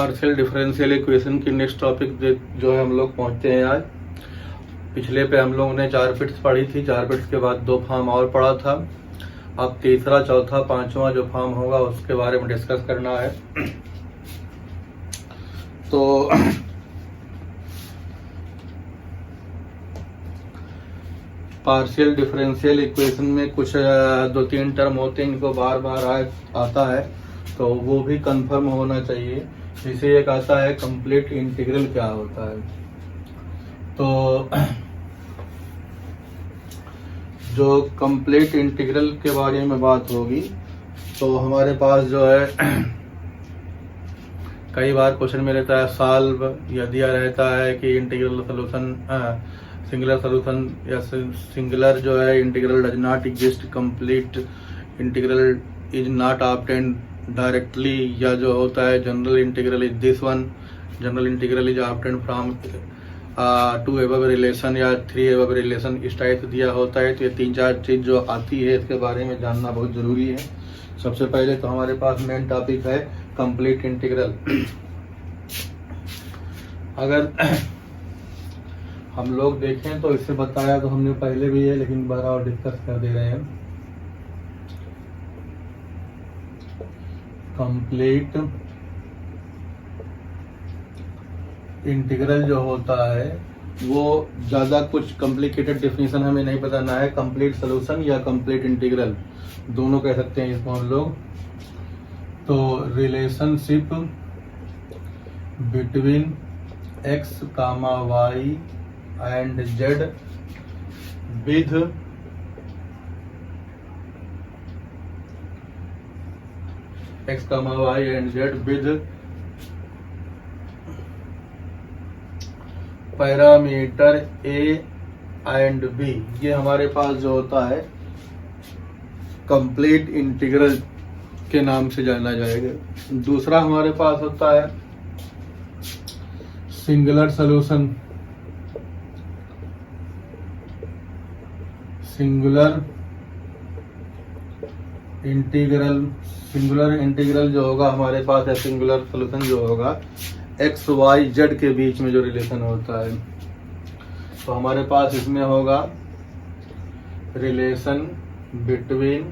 Partial differential equation की next topic जो है हम लोग पहुंचते हैं आज। पिछले पे हम लोगों ने 4 बिट्स पढ़ी थी, 4 बिट्स के बाद 2 फॉर्म और पढ़ा था। अब तीसरा, चौथा, पांचवा जो फॉर्म होगा उसके बारे में डिस्कस करना है। तो पार्शियल डिफरेंशियल इक्वेशन में कुछ 2-3 टर्म होते हैं, इनको बार बार आता है तो वो भी कंफर्म होना चाहिए। जैसे एक आता है कंप्लीट इंटीग्रल, क्या होता है। तो जो कंप्लीट इंटीग्रल के बारे में बात होगी तो हमारे पास जो है कई बार क्वेश्चन में रहता है सॉल्व, या दिया रहता है कि इंटीग्रल सोल्यूशन, सिंगुलर सोल्यूशन या सिंगुलर जो है integral does not exist, complete integral is not obtained directly, या जो होता है general integral is this one, general integral is obtained from 2 above relation या 3 अबव रिलेशन, इस टाइप से दिया होता है। तो ये 3-4 चीज जो आती है इसके बारे में जानना बहुत जरूरी है। सबसे पहले तो हमारे पास मेन टॉपिक है कंप्लीट इंटीग्रल। अगर हम लोग देखें तो इससे बताया तो हमने पहले भी है, लेकिन बार और डिस्कस कर दे रहे हैं। कंप्लीट इंटीग्रल जो होता है वो ज्यादा कुछ कॉम्प्लिकेटेड डेफिनेशन हमें नहीं बताना है। कंप्लीट सॉल्यूशन या कंप्लीट इंटीग्रल दोनों कह सकते हैं इसको हम लोग। तो relationship between x, y and z with x, y and z with parameter a and b, ये हमारे पास जो होता है कंप्लीट इंटीग्रल के नाम से जाना जाएगा। दूसरा हमारे पास होता है सिंगुलर सॉल्यूशन, सिंगुलर इंटीग्रल जो होगा हमारे पास है, सिंगुलर सॉल्यूशन जो होगा एक्स वाई जेड के बीच में जो रिलेशन होता है। तो हमारे पास इसमें होगा relation between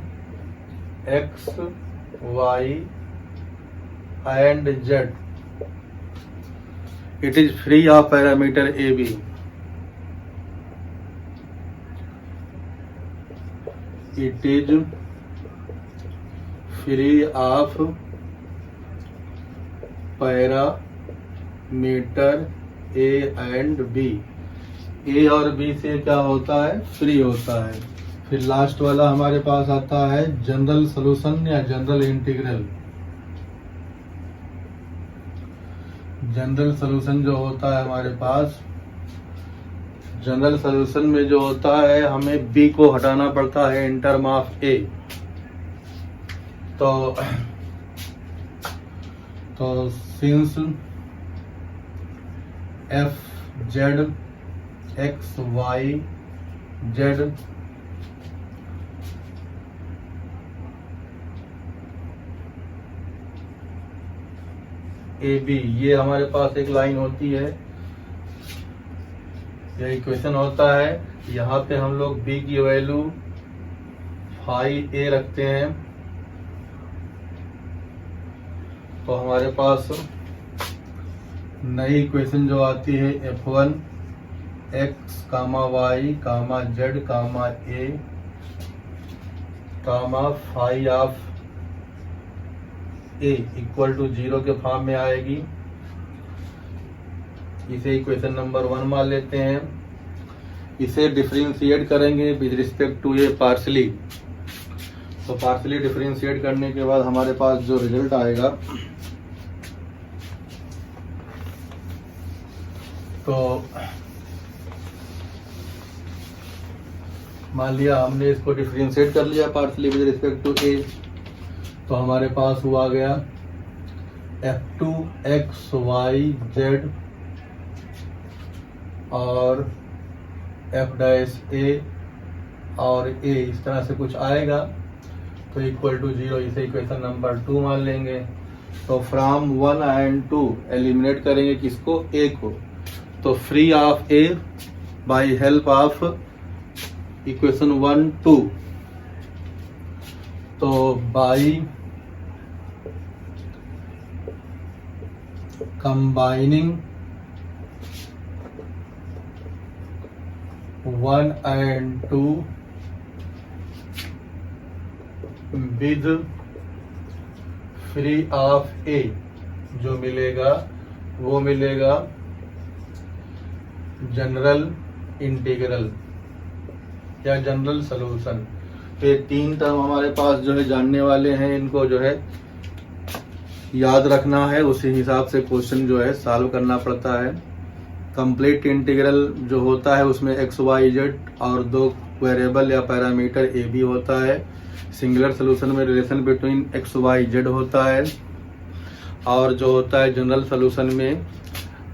x y and z, it is free of parameter a b. It is free of parameter A and B। A और B से क्या होता है, फ्री होता है। फिर लास्ट वाला हमारे पास आता है जनरल सॉल्यूशन या जनरल इंटीग्रल। जनरल सॉल्यूशन जो होता है हमारे पास, जनरल सॉल्यूशन में जो होता है हमें B को हटाना पड़ता है इन टर्म ऑफ A। तो since f z x y z a b, ये हमारे पास एक लाइन होती है, यह इक्वेशन होता है। यहाँ पे हम लोग b की वैल्यू फाई a रखते हैं। तो हमारे पास नई इक्वेशन जो आती है f1 x, y, z, a, phi of a equal to 0 के फॉर्म में आएगी। इसे इक्वेशन नंबर 1 मान लेते हैं। इसे डिफरेंशिएट करेंगे with respect to a partially. तो पार्शली डिफरेंशिएट करने के बाद हमारे पास जो रिजल्ट आएगा, तो मान लिया हमने इसको डिफरेंशिएट कर लिया partially with respect to a, तो हमारे पास हुआ गया f2 x y z और f डैश a और a, इस तरह से कुछ आएगा। तो इक्वल टू 0, इसे इक्वेशन नंबर 2 मान लेंगे। तो फ्रॉम 1 and 2 एलिमिनेट करेंगे किसको, ए को। तो free of A by help of equation 1 2, तो by combining 1 and 2 with free of A, जो मिलेगा वो मिलेगा जनरल इंटीग्रल या जनरल सॉल्यूशन। तो ये 3 टर्म हमारे पास जो है जानने वाले हैं, इनको जो है याद रखना है, उसी हिसाब से क्वेश्चन जो है सॉल्व करना पड़ता है। कंप्लीट इंटीग्रल जो होता है उसमें एक्स वाई जेड और 2 वेरिएबल या पैरामीटर ए बी होता है। सिंगुलर सॉल्यूशन में relation between x y z होता है, और जो होता है जनरल सॉल्यूशन में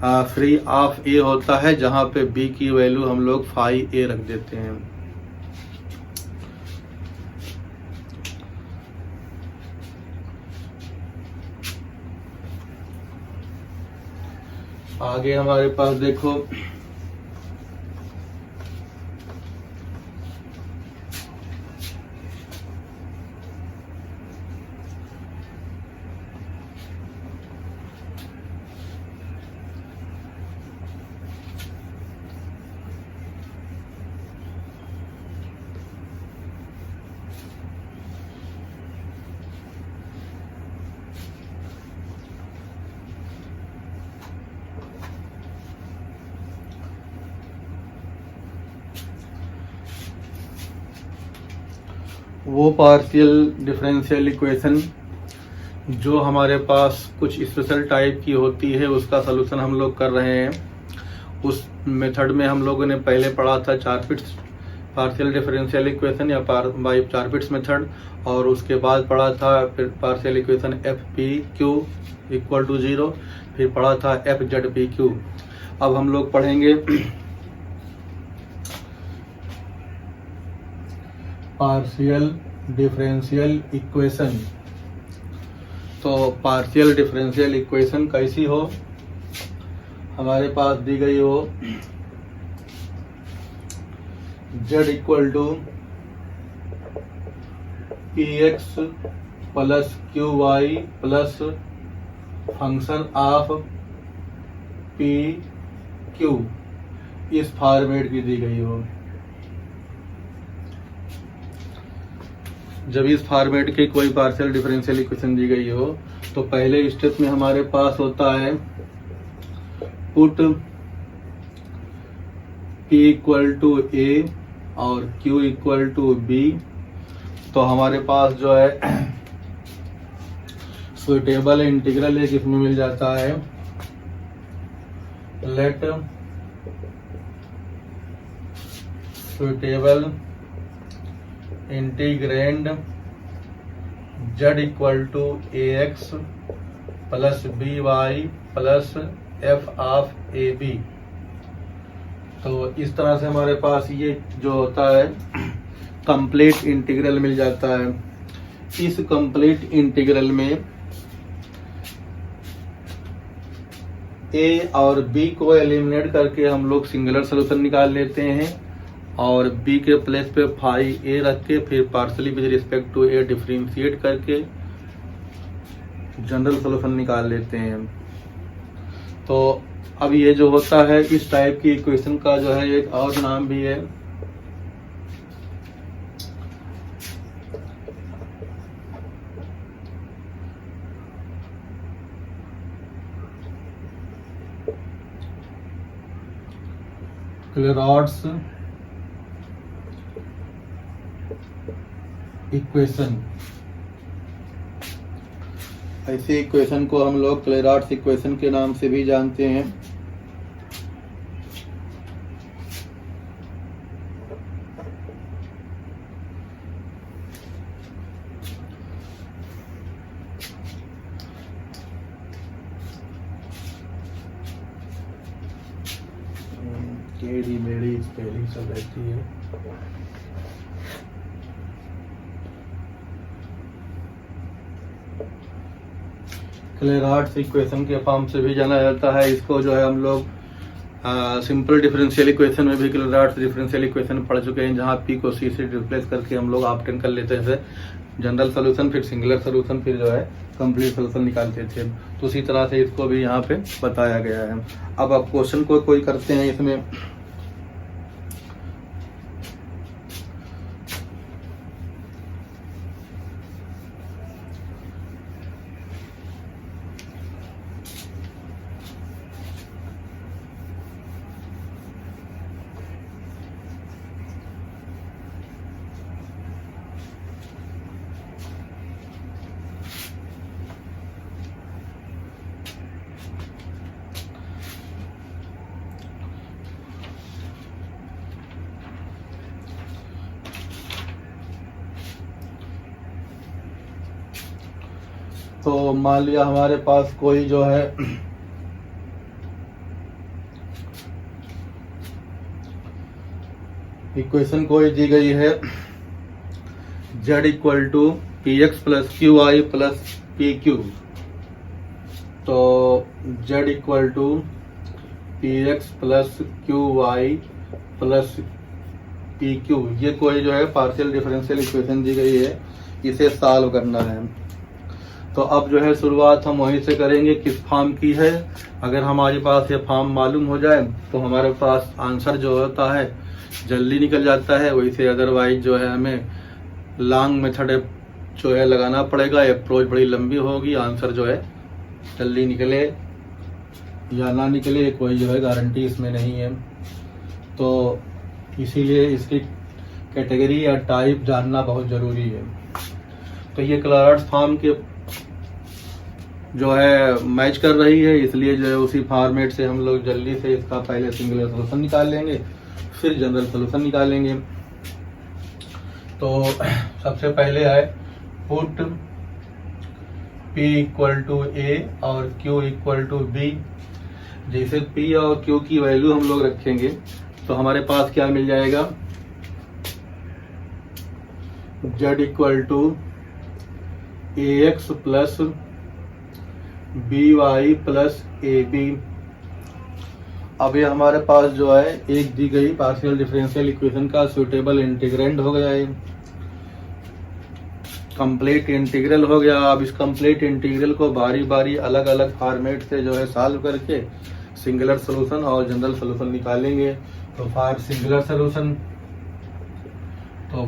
फ्री ऑफ ए होता है, जहां पे बी की वैल्यू हम लोग फाई ए रख देते हैं। आगे हमारे पास देखो वो पार्शियल डिफरेंशियल इक्वेशन जो हमारे पास कुछ स्पेशल टाइप की होती है, उसका सलूशन हम लोग कर रहे हैं। उस मेथड में हम लोगों ने पहले पढ़ा था चारपिट्स पार्शियल डिफरेंशियल इक्वेशन या बाय चारपिट्स मेथड, और उसके बाद पढ़ा था फिर partial equation f p Q equal to 0, फिर पढ़ा था एफ जेड पी क्यू। अब हम लोग पढ़ेंगे पार्शियल डिफरेंशियल इक्वेशन। तो पार्शियल डिफरेंशियल इक्वेशन कैसी हो, हमारे पास दी गई हो z equal to P x plus Q Y plus function of P q, इस फॉर्मेट की दी गई हो। जब इस फॉर्मेट की कोई पार्शियल डिफरेंशियल इक्वेशन दी गई हो, तो पहले स्टेप में हमारे पास होता है put p equal to a और q इक्वल टू b। तो हमारे पास जो है सुटेबल इंटीग्रल एक इसमें मिल जाता है। Let suitable integrand z equal to A x plus B Y plus f of A b. तो इस तरह से हमारे पास ये जो होता है कंप्लीट इंटीग्रल मिल जाता है। इस कंप्लीट इंटीग्रल में ए और बी को एलिमिनेट करके हम लोग सिंगुलर सॉल्यूशन निकाल लेते हैं, और b के प्लेस पे फाई a रख के फिर partially with respect to a differentiate करके जनरल सॉल्यूशन निकाल लेते हैं। तो अब ये जो होता है इस टाइप की इक्वेशन का जो है एक और नाम भी है क्लेरॉट्स इक्वेशन। ऐसी इक्वेशन को हम लोग क्लेरॉट्स इक्वेशन के नाम से भी जानते हैं। टेढ़ी मेढ़ी स्पेलिंग सब रहती है। क्लेरार्ड्स इक्वेशन के फॉर्म से भी जाना जाता है। इसको जो है हम लोग सिंपल डिफरेंशियल इक्वेशन में भी क्लेरार्ड्स डिफरेंशियल इक्वेशन पढ़ चुके हैं, जहाँ पी को सी से रिप्लेस करके हम लोग ऑब्टेन कर लेते थे जनरल सोल्यूशन, फिर सिंगुलर सोल्यूशन, फिर जो है कंप्लीट सोल्यूशन निकालते थे। तो उसी तरह से इसको भी यहाँ पे बताया गया है। अब आप क्वेश्चन को कोई करते हैं इसमें। तो मान लिया हमारे पास कोई जो है इक्वेशन कोई दी गई है, z equal to P x plus Q I plus p Q. तो z equal to P x plus Q Y plus p q, ये कोई जो है पार्शियल डिफरेंशियल इक्वेशन दी गई है, इसे सॉल्व करना है। तो अब जो है शुरुआत हम वहीं से करेंगे किस फॉर्म की है। अगर हमारे पास ये फॉर्म मालूम हो जाए तो हमारे पास आंसर जो होता है जल्दी निकल जाता है। वैसे अदरवाइज जो है हमें लॉन्ग मेथड जो है लगाना पड़ेगा, अप्रोच बड़ी लंबी होगी, आंसर जो है जल्दी निकले या ना निकले कोई जो है गारंटी इसमें नहीं है। तो इसीलिए इसकी कैटेगरी या टाइप जानना बहुत ज़रूरी है। तो ये क्लेरार्ड्स फॉर्म के जो है मैच कर रही है, इसलिए जो है उसी फॉर्मेट से हम लोग जल्दी से इसका पहले सिंगुलर सोल्यूशन निकाल लेंगे, फिर जनरल सोल्यूशन निकालेंगे। तो सबसे पहले है put P equal to A और Q इक्वल टू B। जैसे P और Q की वैल्यू हम लोग रखेंगे तो हमारे पास क्या मिल जाएगा, Z equal to AX plus BY plus AB। अब ये हमारे पास जो है एक दी गई पार्शियल डिफरेंशियल इक्वेशन का सुटेबल इंटीग्रेंड हो गया है, कंप्लीट इंटीग्रल हो गया। अब इस कंप्लीट इंटीग्रल को बारी बारी अलग अलग फॉर्मेट से जो है सॉल्व करके सिंगुलर सोल्यूशन और जनरल सोल्यूशन निकालेंगे। तो फॉर सिंगुलर सोल्यूशन, तो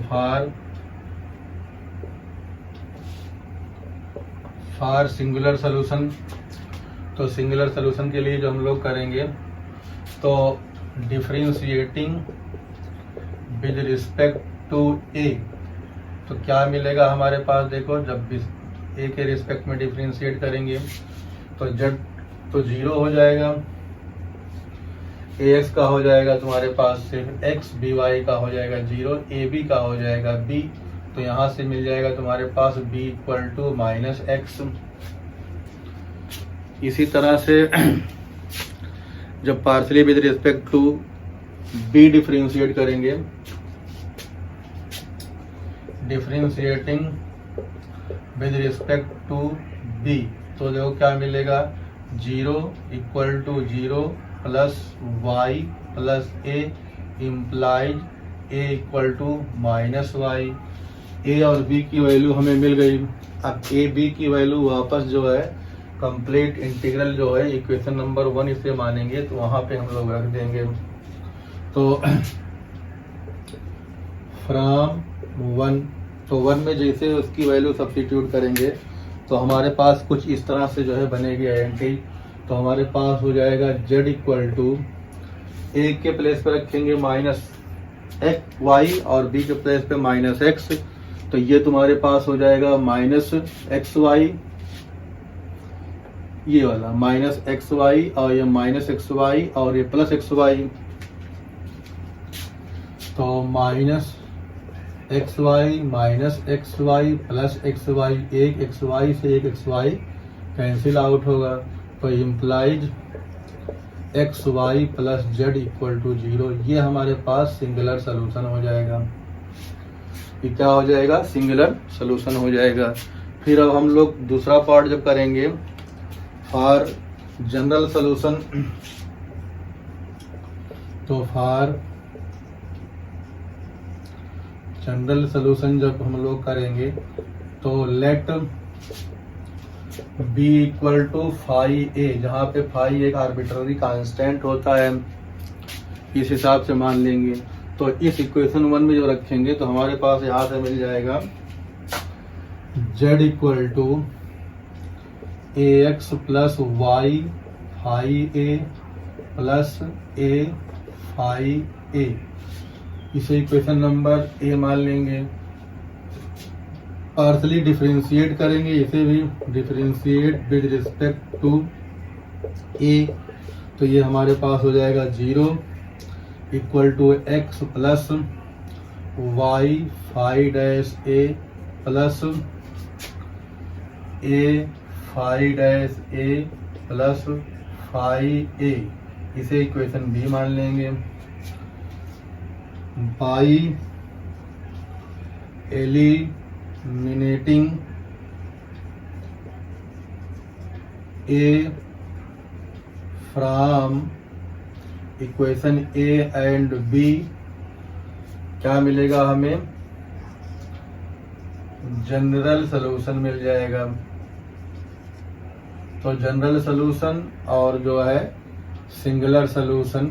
फॉर सिंगुलर सोल्यूशन, तो सिंगुलर सोल्यूशन के लिए जो हम लोग करेंगे तो differentiating with respect to a, तो क्या मिलेगा हमारे पास, देखो जब भी ए के रिस्पेक्ट में डिफरेंशिएट करेंगे तो z तो 0 हो जाएगा, ax का हो जाएगा तुम्हारे पास सिर्फ x, by का हो जाएगा 0, ab का हो जाएगा b। तो यहाँ से मिल जाएगा तुम्हारे पास b equal to minus x. इसी तरह से जब partially with respect to b differentiate करेंगे, differentiating with respect to b, तो देखो क्या मिलेगा, 0 equal to 0 plus y plus a implies a equal to minus y। a और b की वैल्यू हमें मिल गई। अब a b की वैल्यू वापस जो है कंप्लीट इंटीग्रल जो है इक्वेशन नंबर 1 इसे मानेंगे, तो वहां पे हम लोग रख देंगे। तो फ्रॉम 1, तो 1 में जैसे उसकी वैल्यू सब्स्टिट्यूट करेंगे तो हमारे पास कुछ इस तरह से जो है बनेगी आइडेंटिटी। तो हमारे पास हो जाएगा z इक्वल टू a के प्लेस पे रखेंगे माइनस एक्स वाई और b के प्लेस पे माइनस एक्स, तो ये तुम्हारे पास हो जाएगा माइनस एक्स वाई, ये वाला माइनस एक्स वाई और ये माइनस एक्स वाई और ये प्लस एक्स वाई। तो minus x y minus x y plus x y, एक एक्स वाई से एक एक्स वाई कैंसिल आउट होगा, तो implies x y plus z equal to 0। ये हमारे पास सिंगुलर सोल्यूशन हो जाएगा। ये क्या हो जाएगा, सिंगुलर सोल्यूशन हो जाएगा। फिर अब हम लोग दूसरा पार्ट जब करेंगे फॉर जनरल सॉल्यूशन, तो फॉर जनरल सॉल्यूशन जब हम लोग करेंगे तो let b equal to phi a, जहाँ पे फाई एक आर्बिट्ररी कांस्टेंट होता है, इस हिसाब से मान लेंगे। तो इस इक्वेशन 1 में जो रखेंगे तो हमारे पास यहाँ से मिल जाएगा z equal to A x plus y phi a plus a phi a, इसे इक्वेशन नंबर ए मान लेंगे। पार्शली डिफरेंशिएट करेंगे, इसे भी differentiate with respect to a, तो ये हमारे पास हो जाएगा 0 equal to x plus y phi dash a plus a phi dash a plus phi a, इसे इक्वेशन बी मान लेंगे। By eliminating a from equation a and b, क्या मिलेगा हमें? जनरल सॉल्यूशन मिल जाएगा। तो जनरल सॉल्यूशन और जो है सिंगुलर सॉल्यूशन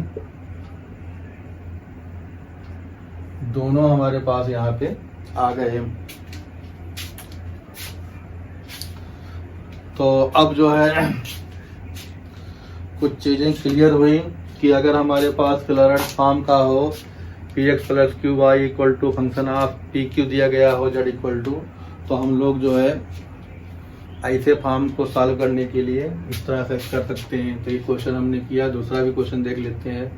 दोनों हमारे पास यहाँ पे आ गए। तो अब जो है कुछ चीजें क्लियर हुई कि अगर हमारे पास क्लरेंट फॉर्म का हो p x plus Q y equal to function of P q दिया गया हो जेड इक्वल टू, तो हम लोग जो है ऐसे फॉर्म को सॉल्व करने के लिए इस तरह से कर सकते हैं। तो ये क्वेश्चन हमने किया, दूसरा भी क्वेश्चन देख लेते हैं।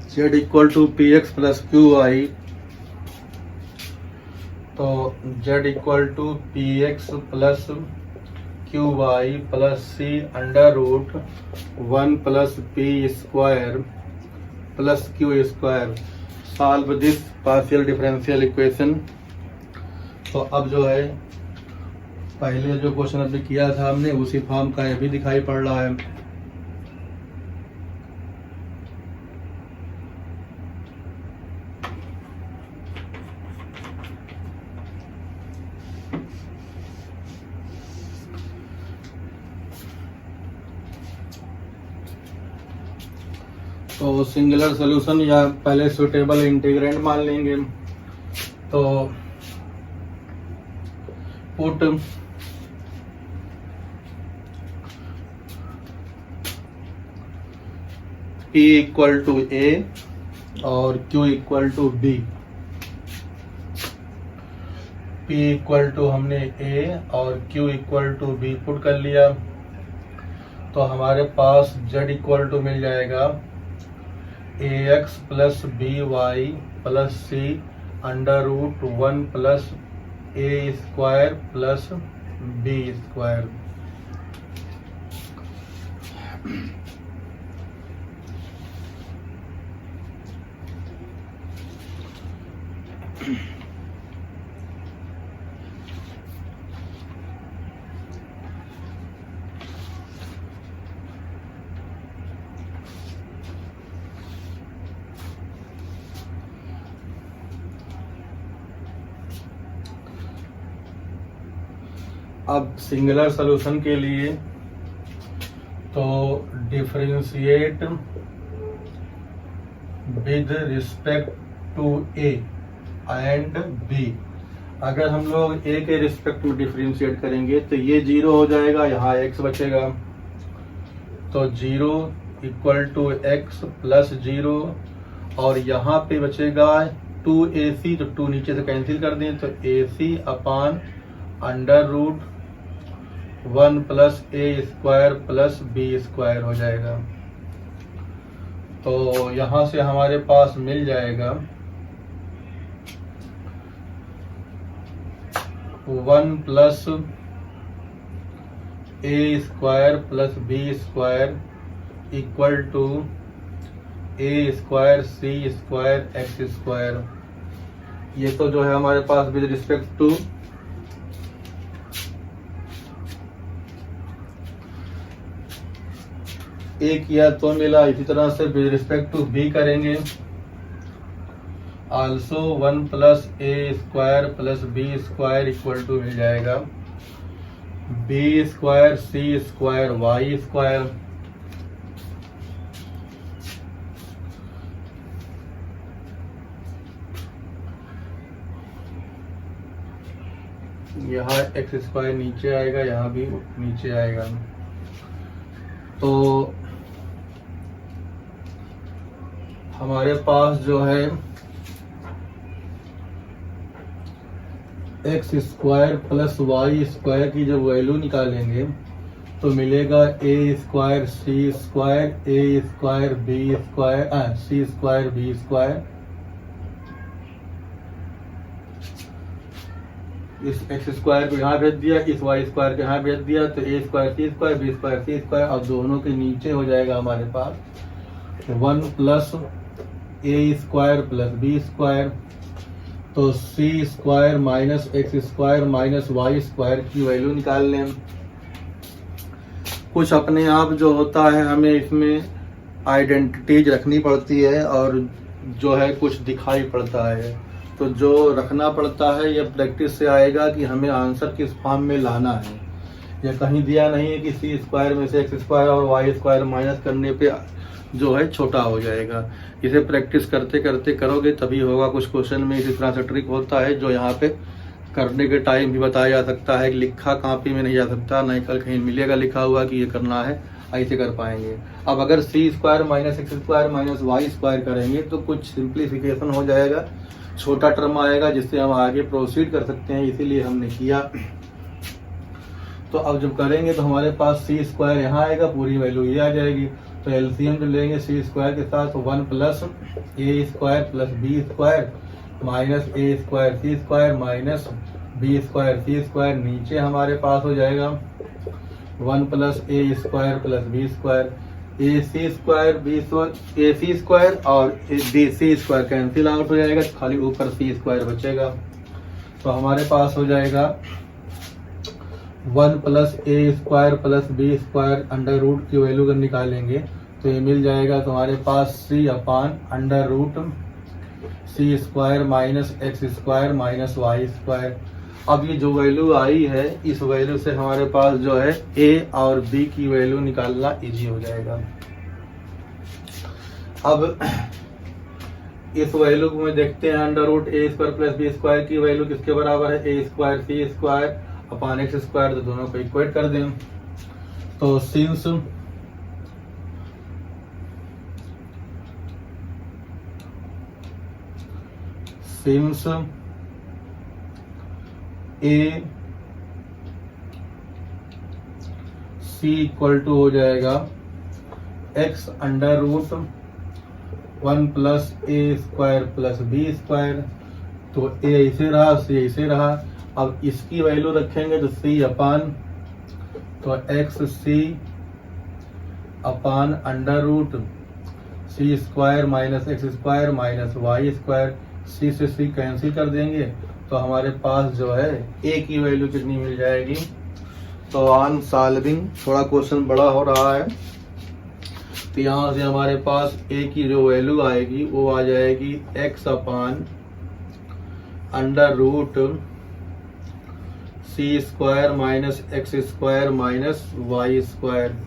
z equal to P x plus Q y, तो z equal to P x plus Q Y plus c under root 1 plus p square plus q square, solve this partial differential equation. तो अब जो है पहले जो question अभी किया था हमने उसी फॉर्म का ये भी दिखाई पड़ रहा है। तो सिंगुलर सॉल्यूशन या पहले सुटेबल इंटीग्रेंट मान लेंगे। तो पुट P इक्वल टू ए और Q equal to b. P equal to हमने A और Q equal to b put कर लिया, तो हमारे पास Z इक्वल टू मिल जाएगा a x plus B Y plus c under root 1 plus a square plus b square. अब सिंगुलर सॉल्यूशन के लिए तो differentiate with respect to a and b. अगर हम लोग a के रिस्पेक्ट में डिफरेंशिएट करेंगे तो ये 0 हो जाएगा, यहाँ x बचेगा, तो 0 इक्वल टू x प्लस 0, और यहाँ पे बचेगा 2ac, तो 2 नीचे से कैंसिल कर दें तो ac upon under root 1 plus a square plus b square हो जाएगा। तो यहाँ से हमारे पास मिल जाएगा 1 plus a square plus b square equal to a square c square x square. ये तो जो है हमारे पास विद रिस्पेक्ट टू a किया तो मिला, इसी तरह से विद रिस्पेक्ट टू b करेंगे, also 1 plus a square plus b square equal to मिल जाएगा b square c square y square. यहाँ एक्स स्क्वायर नीचे आएगा, यहाँ भी नीचे आएगा। तो हमारे पास जो है x square plus y square की जब वैल्यू निकालेंगे तो मिलेगा a square c square a square b square c square b square. इस एक्स स्क्वायर को यहाँ भेज दिया, इस वाई स्क्वायर को यहाँ भेज दिया, तो a square c square b square c square. अब दोनों के नीचे हो जाएगा हमारे पास 1 plus a square plus b square, तो c square minus x square minus y square की वैल्यू निकाल लें। कुछ अपने आप जो होता है हमें इसमें आइडेंटिटीज रखनी पड़ती है और जो है कुछ दिखाई पड़ता है, तो जो रखना पड़ता है यह प्रैक्टिस से आएगा कि हमें आंसर किस फॉर्म में लाना है। यह कहीं दिया नहीं है कि सी स्क्वायर में से एक्स स्क्वायर और वाई स्क्वायर माइनस करने पे जो है छोटा हो जाएगा। इसे प्रैक्टिस करते करते करोगे तभी होगा। कुछ क्वेश्चन में इसी तरह से ट्रिक होता है जो यहाँ पे करने के टाइम भी बताया जा सकता है, लिखा कॉपी में नहीं जा सकता, नहीं कल कहीं मिलेगा लिखा हुआ कि ये करना है, ऐसे कर पाएंगे। अब अगर c square minus x square minus y square करेंगे तो कुछ सिंप्लीफिकेशन हो जाएगा, छोटा टर्म आएगा जिससे हम आगे प्रोसीड कर सकते हैं, इसीलिए हमने किया। तो अब जब करेंगे तो हमारे पास सी स्क्वायर यहाँ आएगा, पूरी वैल्यू ये आ जाएगी। तो एलसीएम जो लेंगे सी स्क्वायर के साथ 1 plus a square plus b square minus a square c square minus b square c square. नीचे हमारे पास हो जाएगा 1 plus a square plus b square, a c square b a c square और b c square cancel out हो जाएगा, खाली ऊपर सी स्क्वायर बचेगा। तो हमारे पास हो जाएगा 1 plus a square plus b square under root की वैल्यू अगर निकालेंगे तो ये मिल जाएगा तुम्हारे पास c upon under root c square minus x square minus y square. अब ये जो वैल्यू आई है इस वैल्यू से हमारे पास जो है ए और बी की वैल्यू निकालना इजी हो जाएगा। अब इस वैल्यू को में देखते हैं, under root a square plus b square की वैल्यू किसके बराबर है, a square c square upon x square. तो दोनों को इक्वेट कर दें। तो since a c equal to हो जाएगा x under root 1 plus a square plus b square. तो ए ऐसे रहा, सी ऐसे रहा। अब इसकी वैल्यू रखेंगे तो सी अपान तो x c upon under root c square minus x square minus y square. C से सी कैंसिल कर देंगे तो हमारे पास जो है ए की वैल्यू कितनी मिल जाएगी। तो ऑन सॉल्विंग थोड़ा क्वेश्चन बड़ा हो रहा है, तो यहाँ से हमारे पास ए की जो वैल्यू आएगी वो आ जाएगी x upon under root c square minus x square minus y square.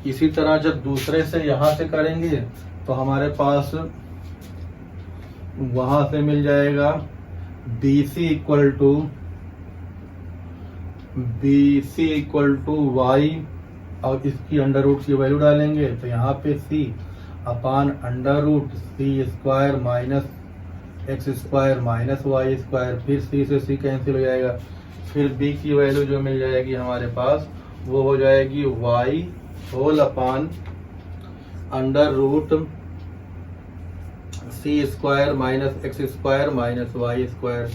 इसी तरह जब दूसरे से यहाँ से करेंगे तो हमारे पास वहां से मिल जाएगा BC इक्वल टू वाई, और इसकी अंडर रूट की वैल्यू डालेंगे तो यहाँ पे C upon under root C square minus x square minus y square, फिर C से C कैंसिल हो जाएगा, फिर B की वैल्यू जो मिल जाएगी हमारे पास वो हो जाएगी y whole upon under root C square minus x square minus y square.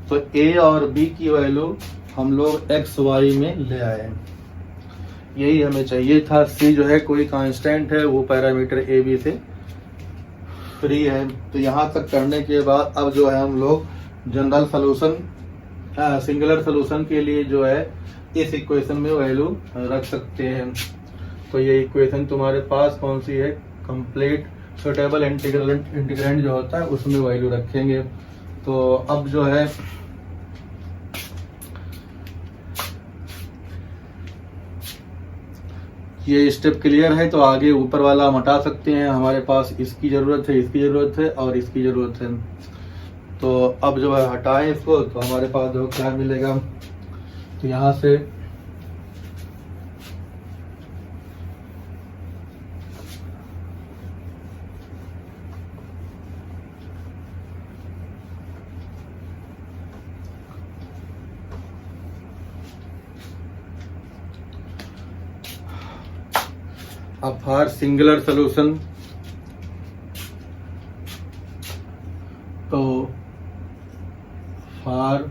तो A और B की वैल्यू हम लोग एक्स वाई में ले आए, यही हमें चाहिए था। C जो है कोई कांस्टेंट है, वो पैरामीटर ए बी से फ्री है। तो यहाँ तक करने के बाद अब जो है हम लोग जनरल सोल्यूशन सिंगुलर सोल्यूशन के लिए जो है इस इक्वेशन में वैल्यू रख सकते हैं। तो ये इक्वेशन तुम्हारे पास कौन सी है, कंप्लीट सुटेबल इंटीग्रेंड जो होता है उसमें वैल्यू रखेंगे। तो अब जो है ये स्टेप क्लियर है, तो आगे ऊपर वाला हम हटा सकते हैं। हमारे पास इसकी ज़रूरत है, इसकी ज़रूरत है और इसकी ज़रूरत है। तो अब जो है हटाएं इसको, तो हमारे पास जो क्या मिलेगा, तो यहाँ से अब फॉर सिंगुलर सॉल्यूशन, तो फॉर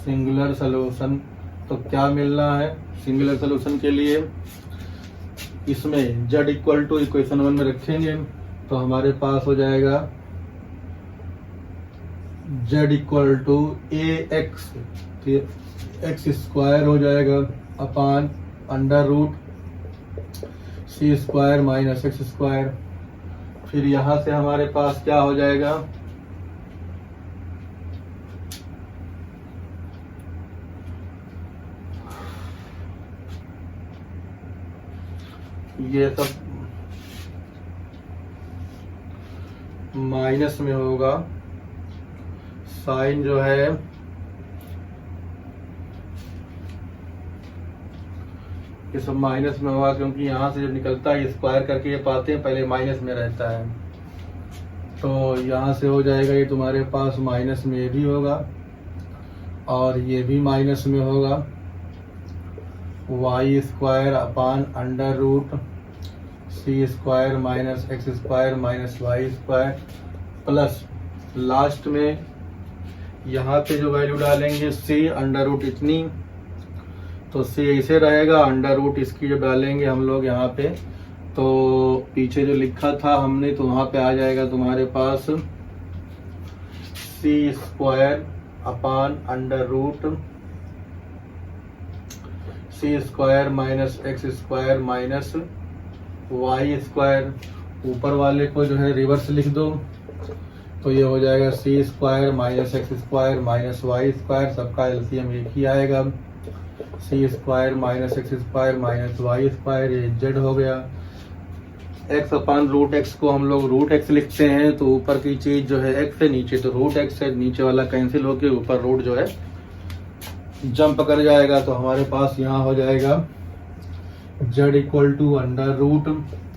सिंगुलर सॉल्यूशन तो क्या मिलना है सिंगुलर सॉल्यूशन के लिए, इसमें z इक्वल टू इक्वेशन 1 में रखेंगे तो हमारे पास हो जाएगा z equal to ax, x square हो जाएगा upon under root C square minus x square. फिर यहाँ से हमारे पास क्या हो जाएगा, ये सब माइनस में होगा, साइन जो है ये सब माइनस में होगा, क्योंकि यहाँ से जब निकलता है स्क्वायर करके ये पाते हैं पहले माइनस में रहता है। तो यहाँ से हो जाएगा ये तुम्हारे पास माइनस में ये भी होगा और ये भी माइनस में होगा, y square upon under root C square minus x square minus y square, plus last में यहाँ पे जो वैल्यू डालेंगे C अंडर रूट इतनी, तो C ऐसे रहेगा, अंडर रूट इसकी जब डालेंगे हम लोग यहाँ पे तो पीछे जो लिखा था हमने तो वहाँ पे आ जाएगा तुम्हारे पास C square upon under root C square minus x square minus y square. ऊपर वाले को जो है रिवर्स लिख दो तो ये हो जाएगा C square minus x square minus y square, सबका एलसीएम एक ही आएगा, C square minus x square minus y square, ये z हो गया। x अपान रूट एक्स को हम लोग रूट एक्स लिखते हैं, तो ऊपर की चीज जो है x है, नीचे तो रूट एक्स है, नीचे वाला कैंसिल होके ऊपर रूट जो है जंप कर जाएगा। तो हमारे पास यहाँ हो जाएगा z equal to under root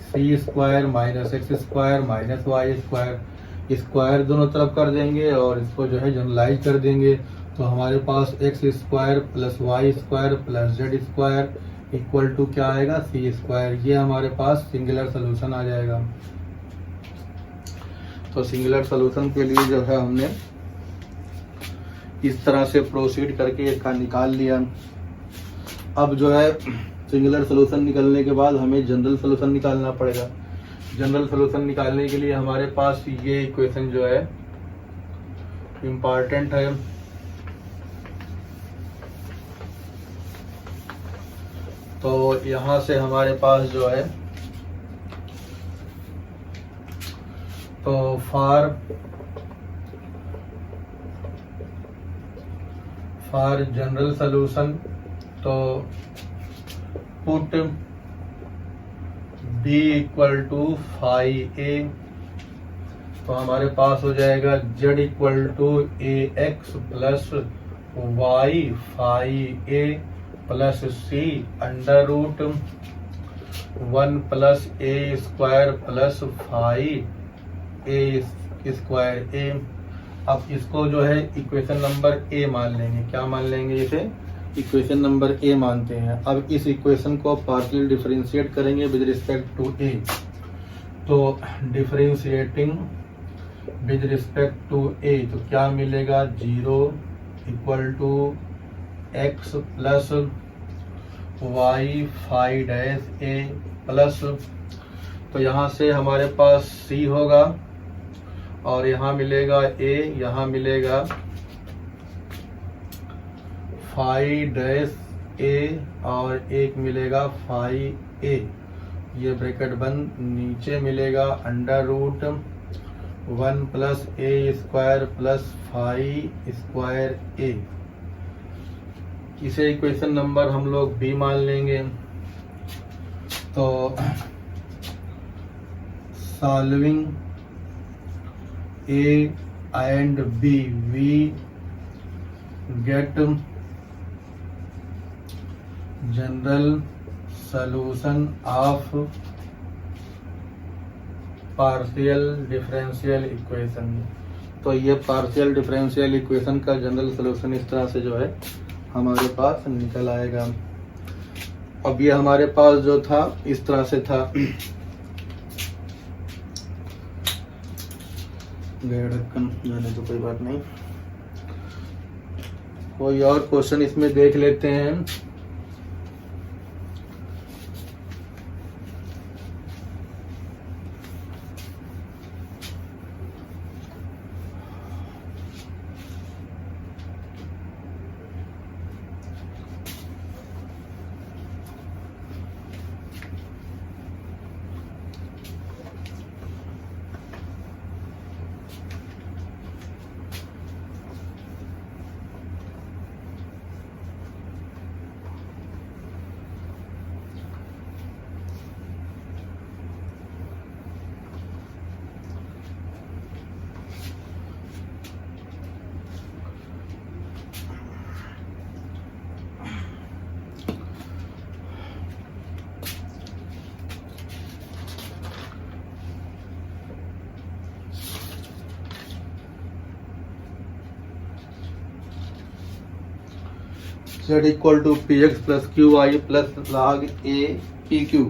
C square minus x square minus y square, square दोनों तरफ कर देंगे और इसको जो है जनरलाइज कर देंगे। तो हमारे पास x square plus y square plus z square equal to क्या आएगा, C स्क्वायर। ये हमारे पास सिंगुलर सोल्यूशन आ जाएगा। तो सिंगुलर सोल्यूशन के लिए जो है हमने इस तरह से प्रोसीड करके इसका निकाल लिया। अब जो है सिंगुलर सोल्यूशन निकलने के बाद हमें जनरल सोल्यूशन निकालना पड़ेगा। जनरल सोल्यूशन निकालने के लिए हमारे पास ये इक्वेशन जो है इम्पॉर्टेंट है। तो यहाँ से हमारे पास जो है तो फॉर जनरल सोल्यूशन तो put b equal to phi a, तो हमारे पास हो जाएगा z equal to A x plus y phi a plus c under root 1 plus a square plus phi a square a. अब इसको जो है इक्वेशन नंबर ए मान लेंगे। क्या मान लेंगे? इसे इक्वेशन नंबर ए मानते हैं। अब इस इक्वेशन को पार्शियल डिफरेंशिएट करेंगे विद रिस्पेक्ट टू ए। तो differentiating with respect to a तो क्या मिलेगा? 0 equal to x plus y five dash a plus, तो यहाँ से हमारे पास सी होगा और यहाँ मिलेगा ए, यहाँ मिलेगा फाइव डैश ए और एक मिलेगा फाइव ए, ये ब्रैकेट बंद, नीचे मिलेगा under root 1 plus a square plus five square a. इसे इक्वेशन नंबर हम लोग बी मान लेंगे। तो solving a and b we get general solution of partial differential equation. तो ये पार्शियल डिफरेंशियल इक्वेशन का जनरल सॉल्यूशन इस तरह से जो है हमारे पास निकल आएगा। अब ये हमारे पास जो था इस तरह से था, ढक्कन जाने तो कोई बात नहीं, कोई और क्वेश्चन इसमें देख लेते हैं। Z equal to P x plus Q I plus log A P Q.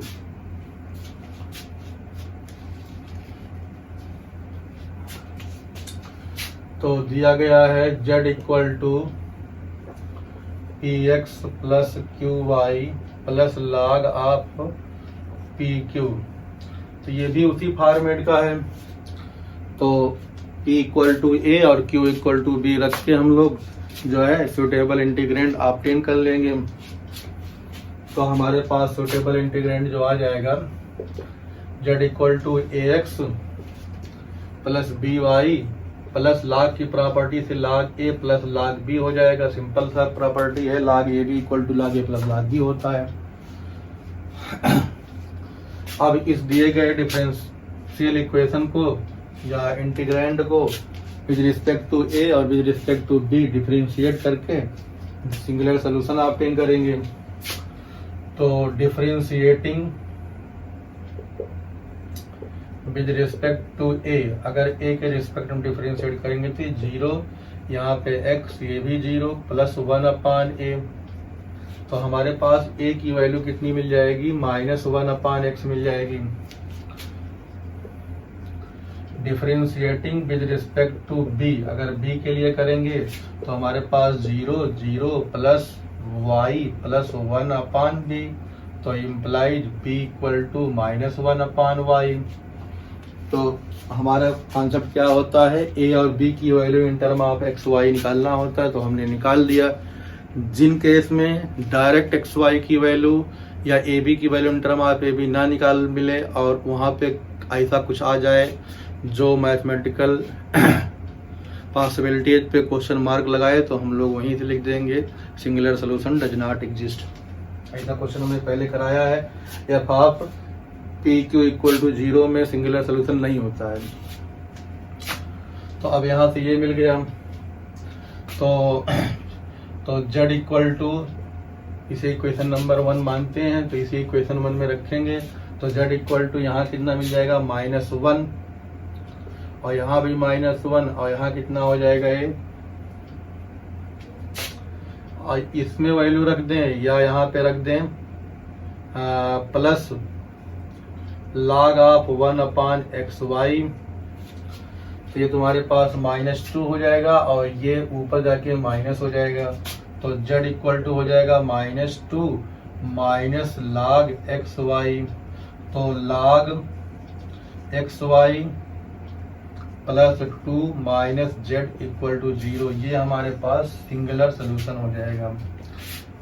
तो दिया गया है Z equal to P x plus Q Y plus log of P Q. तो ये भी उसी फॉर्मेट का है। तो P इक्वल टू ए और Q इक्वल टू बी रख के हम लोग जो है सुटेबल इंटीग्रेंट ऑब्टेन कर लेंगे। तो हमारे पास सुटेबल इंटीग्रेंट जो आ जाएगा Z equal to A x plus B Y plus log की प्रॉपर्टी से log A plus log B हो जाएगा। सिंपल सा प्रॉपर्टी है, log A B equal to log A plus log B होता है। अब इस दिए गए डिफरेंशियल इक्वेशन को या इंटीग्रेंड को विद रिस्पेक्ट टू ए और with respect to B differentiate करके सिंगुलर सॉल्यूशन ऑब्टेन करेंगे। तो differentiating with respect to A, अगर ए के रिस्पेक्ट में डिफरेंशिएट करेंगे तो 0, यहाँ पे x ये भी 0 प्लस 1/a। तो हमारे पास a की वैल्यू कितनी मिल जाएगी? -1/x मिल जाएगी। Differentiating with respect to b, अगर b के लिए करेंगे तो हमारे पास 0 प्लस y प्लस 1/b, तो implies b equal to -1/y। तो हमारा कॉन्सेप्ट क्या होता है? a और b की value in term of X Y निकालना होता है। तो हमने निकाल दिया। जिन केस में डायरेक्ट एक्स वाई की वैल्यू या ए बी की value in term of A B ना निकाल मिले और वहाँ पे ऐसा कुछ आ जाए जो मैथमेटिकल पॉसिबिलिटीज पे क्वेश्चन मार्क लगाए, तो हम लोग वहीं से लिख देंगे singular solution does not exist. ऐसा क्वेश्चन हमने पहले कराया है। F of P Q equal to 0 में सिंगुलर सोल्यूशन नहीं होता है। तो अब यहाँ से ये मिल गया, तो z इक्वल टू, इसे इक्वेशन नंबर 1 मानते हैं तो इसे इक्वेशन 1 में रखेंगे। तो z इक्वल टू यहाँ कितना मिल जाएगा -1, और यहाँ भी -1, और यहाँ कितना हो जाएगा ये, और इसमें वैल्यू रख दें या यहाँ पे रख दें प्लस log ऑफ 1/xy। तो ये तुम्हारे पास -2 हो जाएगा और ये ऊपर जाके माइनस हो जाएगा। तो z इक्वल टू हो जाएगा -2 माइनस log xy। तो log xy प्लस 2 माइनस z इक्वल टू 0, ये हमारे पास सिंगुलर सोल्यूशन हो जाएगा।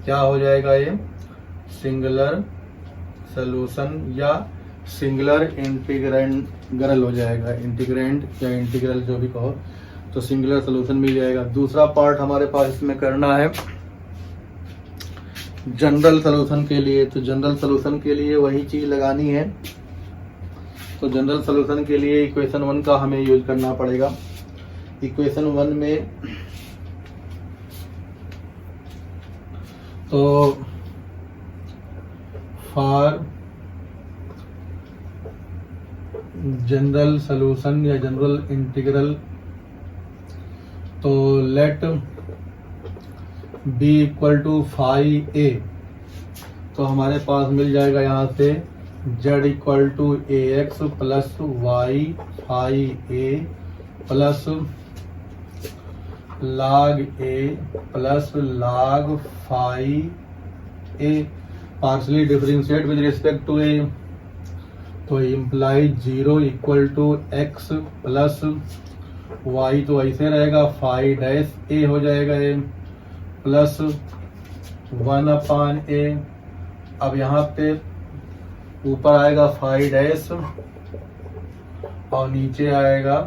क्या हो जाएगा ये? सिंगुलर सोल्यूशन या सिंगुलर इंटीग्रल हो जाएगा, इंटीग्रेंड या इंटीग्रल जो भी कहो, तो सिंगुलर सोल्यूशन मिल जाएगा। दूसरा पार्ट हमारे पास इसमें करना है जनरल सोल्यूशन के लिए। तो जनरल सोल्यूशन के लिए वही चीज लगानी है। तो जनरल सोल्यूशन के लिए इक्वेशन 1 का हमें यूज करना पड़ेगा। इक्वेशन 1 में तो फॉर जनरल सोल्यूशन या जनरल इंटीग्रल, तो let b equal to phi a, तो हमारे पास मिल जाएगा यहाँ से z equal to ax plus y phi a plus log a plus log phi a, partially differentiate with respect to a। तो imply 0 equal to x plus y, तो ऐसे रहेगा फाई डैश a हो जाएगा ये प्लस 1/a। अब यहाँ पे ऊपर आएगा फाई डैश और नीचे आएगा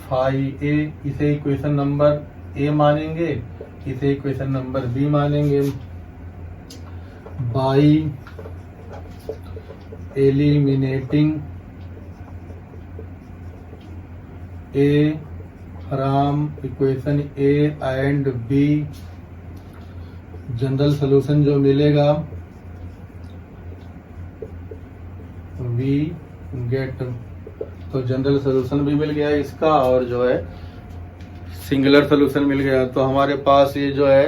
फाई a। इसे इक्वेशन नंबर a मानेंगे, इसे इक्वेशन नंबर b मानेंगे। By eliminating a from equation a and b, general solution जो मिलेगा वी गेट। तो जनरल सोल्यूशन भी मिल गया इसका और जो है सिंगुलर सोल्यूशन मिल गया। तो हमारे पास ये जो है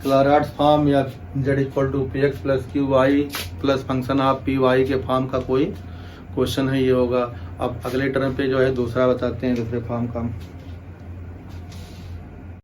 क्लाराट्स फॉर्म या z equal to P x plus Q Y plus function of P Y के फॉर्म का कोई क्वेश्चन है ये होगा। अब अगले टर्म पे जो है दूसरा बताते हैं, दूसरे फॉर्म का।